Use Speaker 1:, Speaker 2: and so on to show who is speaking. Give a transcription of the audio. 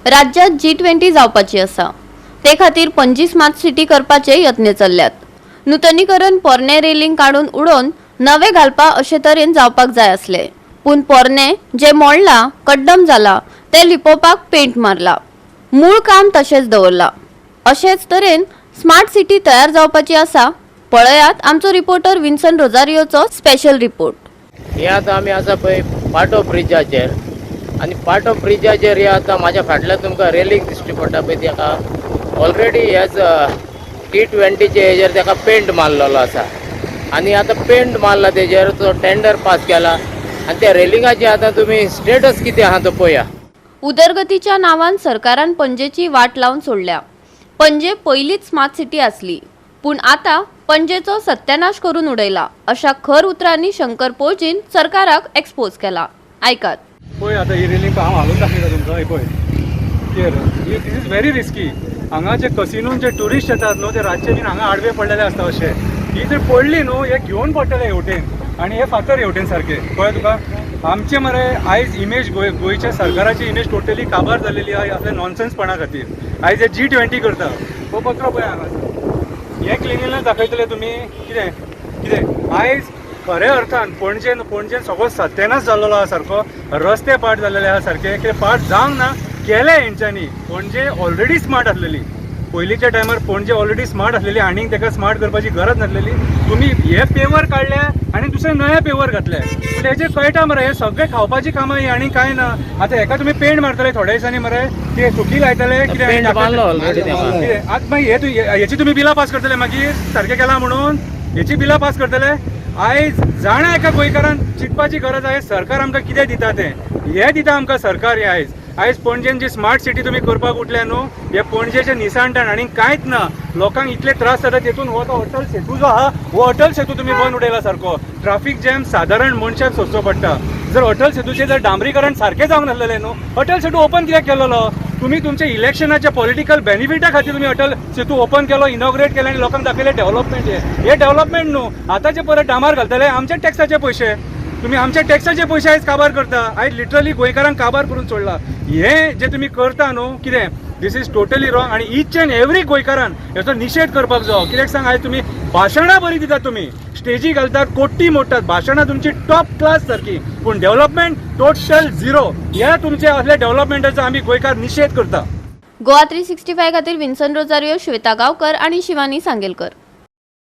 Speaker 1: राज्यात G20 जावपाची आसा। ते खातीर पणजी स्मार्ट सिटी करपाचे यत्न चल्ल्यात। नूतनीकरण पोरणे रेलिंग काढून उडोवन नवे घालपा अशे तरेन जावपाक जाय आसले, पूण पोरणे जे मोडला कड्डम जाला ते लिपोवपाक पेंट मारला। मूळ काम तशेंच दवरला। अशेच तरेन स्मार्ट सिटी तयार जावपाची आसा। पळयात आमचो रिपोर्टर विन्सन रोजारियोचो स्पेशल रिपोर्ट।
Speaker 2: हे आता आमी आसा पळय पार्ट ऑफ ब्रिजाचेर आनी पार्ट ऑफ ब्रिजाचेर हे आता म्हाज्या फाटल्यान तुमकां रेलिंग दिश्टी पडटा पळय ताका ऑलरेडी हेच T20चे हेजेर ताका पेंट मारलेलो आसा आनी आता पेंट मारला तेजेर तो टेंडर पास केला आनी त्या रेलिंगाची आता तुम्ही स्टेटस कितें आहा तो पळया।
Speaker 1: उदरगतीच्या नावान सरकारान पणजेची वाट लावन सोडल्या। पणजे पयलीच स्मार्ट सिटी आसली, पूण आता पणजेचो सत्यानाश करून उडयला अशा खर उतरांनी शंकर पोळजीन सरकाराक एक्सपोज केला। ऐकात।
Speaker 3: पळय आता ही रेलिंग हांव हालून दाखयता तुमकां। हे पळय दिस इज व्हेरी रिस्की। हांगा जे कसिनोन जे ट्युरिस्ट येतात न्हू ते रातचे बीन हांगा आडवे पडलेले आसता अशे। ही जर पडली न्हू हे घेवन पडटले हेवटेन आनी हे फातर हेवटेन सारके। कळ्ळें तुका? आमचे मरे आयज इमेज गोंयच्या सरकाराची इमेज टोटली काबार जालेली आहा आपल्या नॉनसेन्सपणा खातीर। आयज हे G20 करता हो पत्र पळय हांगा हे क्लिनिनस दाखयतले तुमी कितें कितें आयज खऱ्या अर्थान पणजेन सगळो सत्यानाश जाल्लो आहा सारको। रस्ते पाड जाल्लेले आहा सारके कितें पाड जावंक ना केले हेंच्यांनी। पणजे ऑलरेडी स्मार्ट आसलेली पयलींच्या टायमार पणजे ऑलरेडी स्मार्ट आसलेली आनीक ताका स्मार्ट करपाची गरज नासलेली। तुमी हे पेवर काडले आनी दुसरे नवे पेवर घातले पूण हेजे कळटा मरे हे सगळे खावपाची कामां ही आनी कांय ना। आतां हेका तुमी पेंट मारतले थोड्या दिसांनी मरे ते सुकी लायतले कितें आतां मागीर हेची तुमी बिलां पास करतले मागीर सारकें केलां म्हणून हेची बिलां पास करतले। आयज जाणा एका गोंयकारान चिंतपाची गरज आहे सरकार आमकां कितें दिता तें हे दिता आमकां सरकार हे आयज पणजेन जी स्मार्ट सिटी तुमी करपाक उठल्या न्हू हे पणजेचे निसाणटाण आनी कांयच ना। लोकांक इतले त्रास जाता तेतून हो तो अटल सेतू जो आहा हो अटल सेतू तुमी बंद उडयला सारको। ट्राफीक जॅम सादारण मनशाक सोंसचो पडटा। जर अटल सेतूचें जर डांबरीकरण सारकें जावंक नासलेलें न्हू अटल सेतू ओपन कित्याक केलेलो? तुम्ही तुमच्या इलेक्शनाच्या पॉलिटिकल बेनिफिटा खातीर तुम्ही अटल सेतू ओपन केलो इनॉग्रेट केलें आनी लोकांक दाखयलें डेव्हलपमेंट हे डेव्हलपमेंट न्हू। आतांचे परत डांबार घालतले आमच्या टॅक्साचे पयशे। तुम्ही आमच्या टॅक्साचे पयशे आयज काबार करता। आयज लिटरली गोंयकारांक काबार करून सोडला। हे जे तुम्ही करता न्हू कितें दिस इज टोटली रॉंग आनी ईच एंड एवरी गोंयकारान हेचो निशेध करपाक जायो। कित्याक सांग आयज तुम्ही भाशणां बरी दितात तुम्ही स्टेजी घालतात कोट्टी मोडटात भाशणां तुमची टॉप क्लास सारकी पूण डेव्हलपमेंट टोटल झिरो। ह्या तुमचे असले डेव्हलपमेंटाचो आमी गोंयकार निशेध करता।
Speaker 1: गोवा 365 खातीर विन्सन रोजारियो, श्वेता गांवकर आणि शिवानी सांगेलकर।